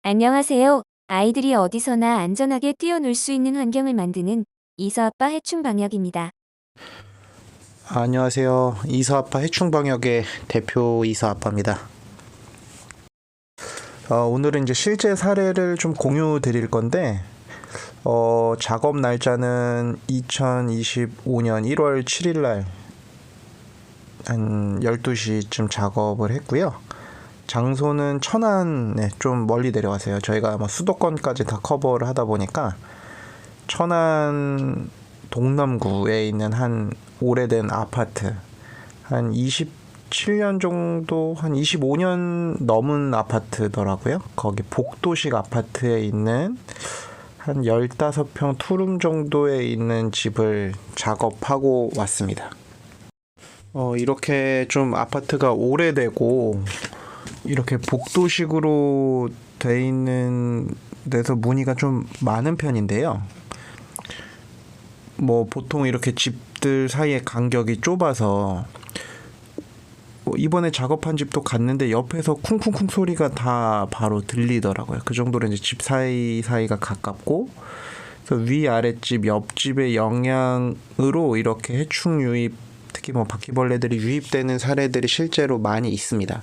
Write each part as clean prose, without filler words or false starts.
안녕하세요. 아이들이 어디서나 안전하게 뛰어놀 수 있는 환경을 만드는 이서아빠 해충방역입니다. 안녕하세요. 이서아빠 해충방역의 대표 이서아빠입니다. 오늘은 이제 실제 사례를 좀 공유 드릴 건데, 작업 날짜는 2025년 1월 7일 날 한 12시쯤 작업을 했고요. 장소는 천안에 좀 멀리 내려왔어요. 저희가 수도권까지 다 커버를 하다 보니까 천안 동남구에 있는 한 오래된 아파트, 한 27년 정도, 한 25년 넘은 아파트더라고요. 거기 복도식 아파트에 있는 한 15평 투룸 정도에 있는 집을 작업하고 왔습니다. 이렇게 좀 아파트가 오래되고 이렇게 복도식으로 돼 있는 데서 문의가 좀 많은 편인데요. 보통 이렇게 집들 사이의 간격이 좁아서 이번에 작업한 집도 갔는데 옆에서 쿵쿵쿵 소리가 다 바로 들리더라고요. 그 정도로 이제 집 사이가 가깝고, 그래서 위 아랫집 옆집의 영향으로 이렇게 해충 유입, 특히 바퀴벌레들이 유입되는 사례들이 실제로 많이 있습니다.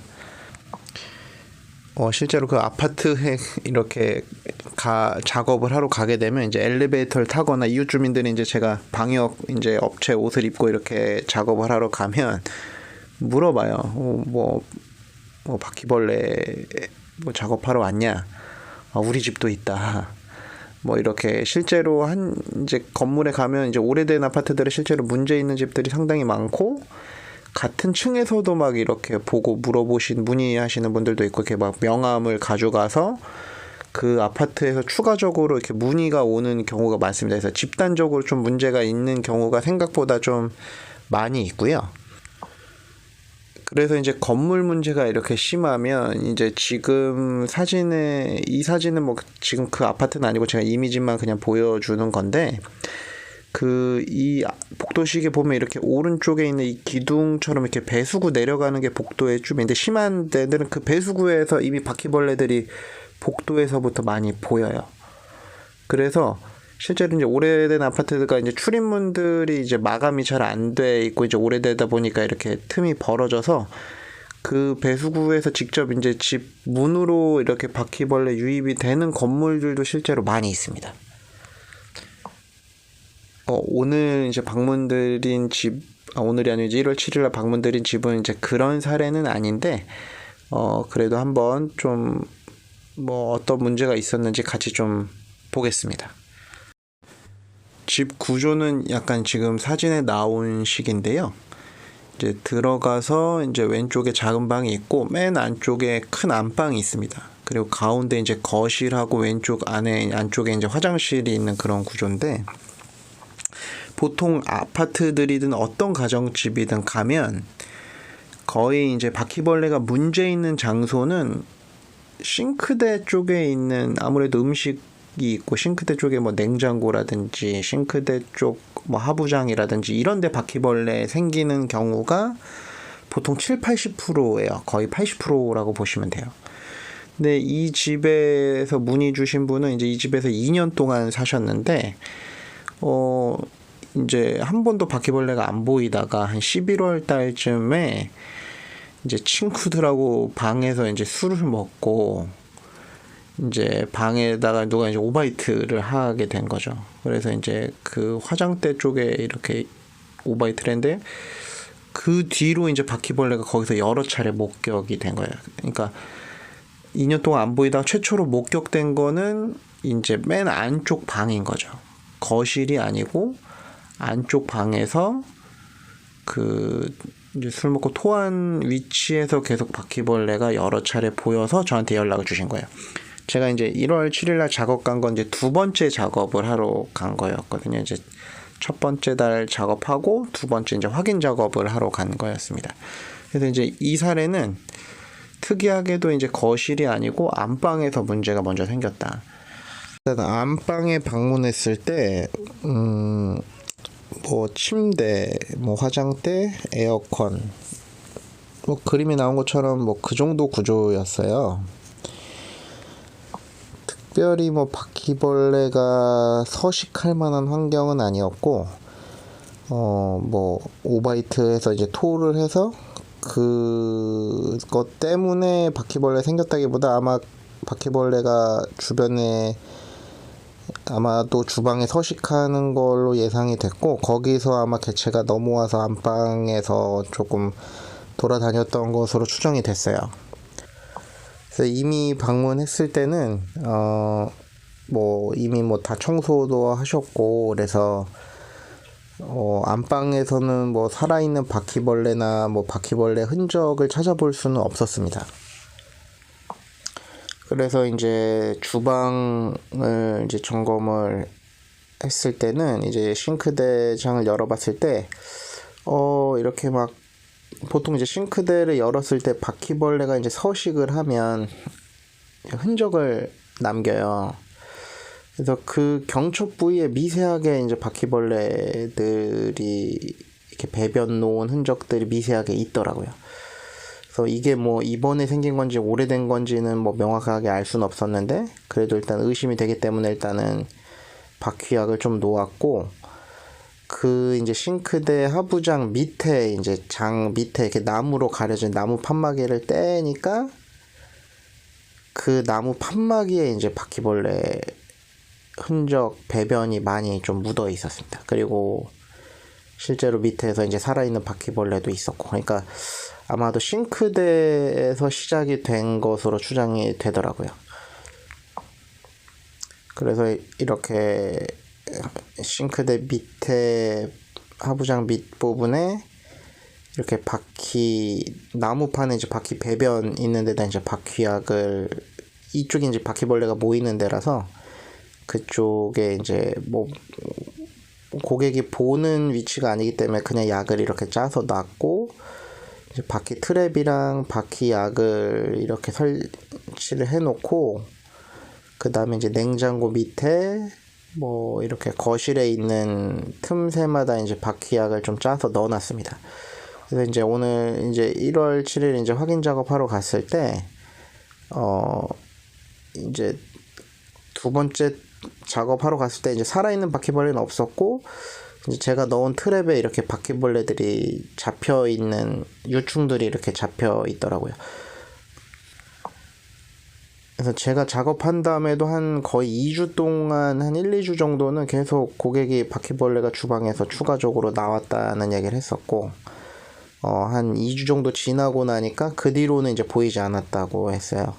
실제로 그 아파트에 이렇게 작업을 하러 가게 되면 이제 엘리베이터를 타거나 이웃 주민들이 이제 제가 방역 이제 업체 옷을 입고 이렇게 작업을 하러 가면 물어봐요. 바퀴벌레 작업하러 왔냐? 우리 집도 있다. 이렇게 실제로 이제 건물에 가면 이제 오래된 아파트들에 실제로 문제 있는 집들이 상당히 많고, 같은 층에서도 이렇게 보고 문의하시는 분들도 있고, 이렇게 명함을 가져가서 그 아파트에서 추가적으로 이렇게 문의가 오는 경우가 많습니다. 그래서 집단적으로 좀 문제가 있는 경우가 생각보다 좀 많이 있고요. 그래서 이제 건물 문제가 이렇게 심하면 이제 지금 이 사진은 지금 그 아파트는 아니고 제가 이미지만 그냥 보여주는 건데, 이 복도식에 보면 이렇게 오른쪽에 있는 이 기둥처럼 이렇게 배수구 내려가는 게 복도에 좀 있는데, 심한 데들은 그 배수구에서 이미 바퀴벌레들이 복도에서부터 많이 보여요. 그래서 실제로 이제 오래된 아파트가 이제 출입문들이 이제 마감이 잘 안 돼 있고, 이제 오래되다 보니까 이렇게 틈이 벌어져서 그 배수구에서 직접 이제 집 문으로 이렇게 바퀴벌레 유입이 되는 건물들도 실제로 많이 있습니다. 오늘 이제 방문드린 집, 오늘이 아니고 이제 1월 7일 날 방문드린 집은 이제 그런 사례는 아닌데, 그래도 한번 좀 어떤 문제가 있었는지 같이 좀 보겠습니다. 집 구조는 약간 지금 사진에 나온 식인데요. 이제 들어가서 이제 왼쪽에 작은 방이 있고, 맨 안쪽에 큰 안방이 있습니다. 그리고 가운데 이제 거실하고 왼쪽 안쪽에 이제 화장실이 있는 그런 구조인데, 보통 아파트들이든 어떤 가정집이든 가면 거의 이제 바퀴벌레가 문제 있는 장소는 싱크대 쪽에 있는, 아무래도 음식이 있고 싱크대 쪽에 냉장고라든지 싱크대 쪽 하부장이라든지 이런 데 바퀴벌레 생기는 경우가 보통 7-80%예요. 거의 80%라고 보시면 돼요. 근데 이 집에서 문의 주신 분은 이제 이 집에서 2년 동안 사셨는데, 이제 한 번도 바퀴벌레가 안 보이다가 한 11월 달쯤에 이제 친구들하고 방에서 이제 술을 먹고 이제 방에다가 누가 이제 오바이트를 하게 된 거죠. 그래서 이제 그 화장대 쪽에 이렇게 오바이트를 했는데, 그 뒤로 이제 바퀴벌레가 거기서 여러 차례 목격이 된 거예요. 그러니까 2년 동안 안 보이다가 최초로 목격된 거는 이제 맨 안쪽 방인 거죠. 거실이 아니고 안쪽 방에서 이제 술 먹고 토한 위치에서 계속 바퀴벌레가 여러 차례 보여서 저한테 연락을 주신 거예요. 제가 이제 1월 7일 날 작업 간 건 이제 두 번째 작업을 하러 간 거였거든요. 이제 첫 번째 달 작업하고 두 번째 이제 확인 작업을 하러 간 거였습니다. 그래서 이제 이 사례는 특이하게도 이제 거실이 아니고 안방에서 문제가 먼저 생겼다. 안방에 방문했을 때, 침대, 화장대, 에어컨, 그림이 나온 것처럼 그 정도 구조였어요. 특별히 뭐 바퀴벌레가 서식할 만한 환경은 아니었고, 뭐 오바이트에서 이제 토를 해서 그것 때문에 바퀴벌레 생겼다기보다 아마 바퀴벌레가 주변에 아마도 주방에 서식하는 걸로 예상이 됐고, 거기서 아마 개체가 넘어와서 안방에서 조금 돌아다녔던 것으로 추정이 됐어요. 그래서 이미 방문했을 때는 뭐 이미 뭐 다 청소도 하셨고, 그래서 안방에서는 뭐 살아있는 바퀴벌레나 뭐 바퀴벌레 흔적을 찾아볼 수는 없었습니다. 그래서 이제 주방을 이제 점검을 했을 때는 이제 싱크대 장을 열어봤을 때 이렇게 막 보통 이제 싱크대를 열었을 때 바퀴벌레가 이제 서식을 하면 흔적을 남겨요. 그래서 그 경첩 부위에 미세하게 이제 바퀴벌레들이 이렇게 배변 놓은 흔적들이 미세하게 있더라고요. 그래서 이게 뭐 이번에 생긴 건지 오래된 건지는 뭐 명확하게 알 수는 없었는데, 그래도 일단 의심이 되기 때문에 일단은 바퀴약을 좀 놓았고, 그 이제 싱크대 하부장 밑에 이제 장 밑에 이렇게 나무로 가려진 나무 판마개를 떼니까 그 나무 판마개에 이제 바퀴벌레 흔적 배변이 많이 좀 묻어 있었습니다. 그리고 실제로 밑에서 이제 살아있는 바퀴벌레도 있었고, 그러니까 아마도 싱크대에서 시작이 된 것으로 추정이 되더라고요. 그래서 이렇게 싱크대 밑에 하부장 밑부분에 이렇게 나무판에 이제 바퀴 배변 있는 데다 이제 바퀴약을, 이쪽이 이제 바퀴벌레가 모이는 데라서 그쪽에 이제 뭐 고객이 보는 위치가 아니기 때문에 그냥 약을 이렇게 짜서 놨고, 이제 바퀴 트랩이랑 바퀴 약을 이렇게 설치를 해놓고, 그 다음에 이제 냉장고 밑에 뭐 이렇게 거실에 있는 틈새마다 이제 바퀴 약을 좀 짜서 넣어놨습니다. 그래서 이제 오늘 이제 1월 7일 이제 확인 작업하러 갔을 때, 이제 두 번째 작업하러 갔을 때 이제 살아있는 바퀴벌레는 없었고, 이제 제가 넣은 트랩에 이렇게 바퀴벌레들이 잡혀 있는 유충들이 이렇게 잡혀 있더라고요. 그래서 제가 작업한 다음에도 한 거의 2주 동안 한 1, 2주 정도는 계속 고객이 바퀴벌레가 주방에서 추가적으로 나왔다는 얘기를 했었고, 한 2주 정도 지나고 나니까 그 뒤로는 이제 보이지 않았다고 했어요.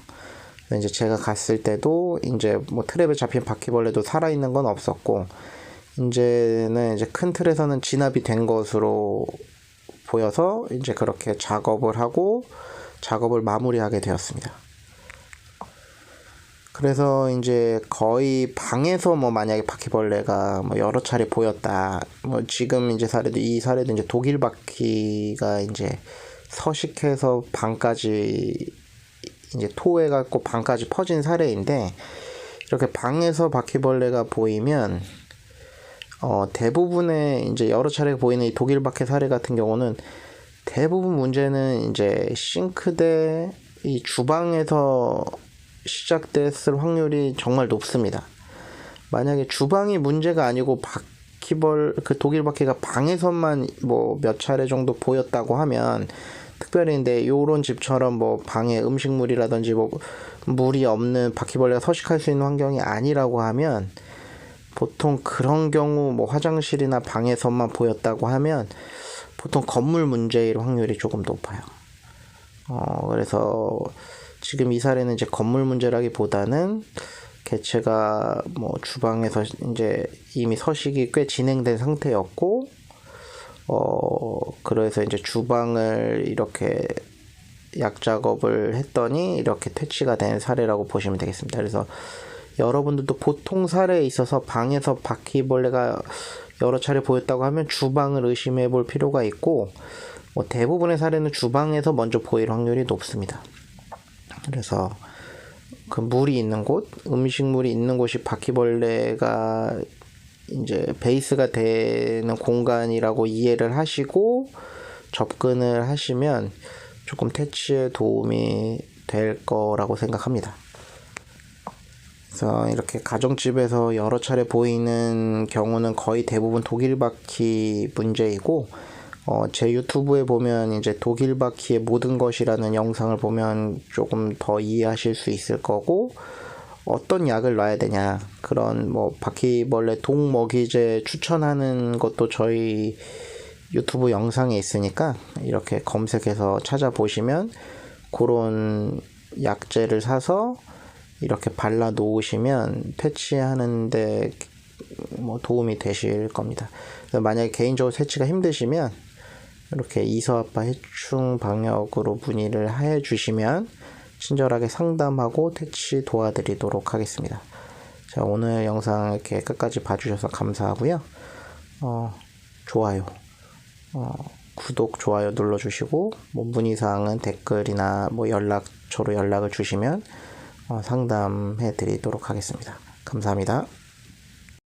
이제 제가 갔을 때도 이제 뭐 트랩에 잡힌 바퀴벌레도 살아있는 건 없었고, 이제는 이제 큰 틀에서는 진압이 된 것으로 보여서 이제 그렇게 작업을 하고 작업을 마무리하게 되었습니다. 그래서 이제 거의 방에서 뭐 만약에 바퀴벌레가 뭐 여러 차례 보였다, 뭐 지금 이제 이 사례도 이제 독일 바퀴가 이제 서식해서 방까지 이제 토해갖고 방까지 퍼진 사례인데, 이렇게 방에서 바퀴벌레가 보이면 대부분의 이제 여러 차례 보이는 이 독일 바퀴 사례 같은 경우는 대부분 문제는 이제 싱크대 이 주방에서 시작됐을 확률이 정말 높습니다. 만약에 주방이 문제가 아니고 그 독일 바퀴가 방에서만 뭐 몇 차례 정도 보였다고 하면, 특별히 근데 요런 집처럼 뭐 방에 음식물이라든지 뭐 물이 없는 바퀴벌레가 서식할 수 있는 환경이 아니라고 하면, 보통 그런 경우 뭐 화장실이나 방에서만 보였다고 하면 보통 건물 문제일 확률이 조금 높아요. 그래서 지금 이 사례는 이제 건물 문제라기보다는 개체가 뭐 주방에서 이제 이미 서식이 꽤 진행된 상태였고, 그래서 이제 주방을 이렇게 약 작업을 했더니 이렇게 퇴치가 된 사례라고 보시면 되겠습니다. 그래서 여러분들도 보통 사례에 있어서 방에서 바퀴벌레가 여러 차례 보였다고 하면 주방을 의심해 볼 필요가 있고, 뭐 대부분의 사례는 주방에서 먼저 보일 확률이 높습니다. 그래서 그 물이 있는 곳, 음식물이 있는 곳이 바퀴벌레가 이제 베이스가 되는 공간이라고 이해를 하시고 접근을 하시면 조금 퇴치에 도움이 될 거라고 생각합니다. 그래서 이렇게 가정집에서 여러 차례 보이는 경우는 거의 대부분 독일 바퀴 문제이고, 제 유튜브에 보면 이제 독일 바퀴의 모든 것이라는 영상을 보면 조금 더 이해하실 수 있을 거고, 어떤 약을 놔야 되냐, 그런 뭐 바퀴벌레 독먹이제 추천하는 것도 저희 유튜브 영상에 있으니까 이렇게 검색해서 찾아보시면 그런 약재를 사서 이렇게 발라 놓으시면 퇴치하는데 뭐 도움이 되실 겁니다. 만약에 개인적으로 퇴치가 힘드시면 이렇게 이서아빠 해충 방역으로 문의를 해 주시면 친절하게 상담하고 퇴치 도와드리도록 하겠습니다. 자, 오늘 영상 이렇게 끝까지 봐주셔서 감사하고요. 좋아요, 구독, 좋아요 눌러주시고, 뭐 문의사항은 댓글이나 뭐 저로 연락을 주시면 상담해 드리도록 하겠습니다. 감사합니다.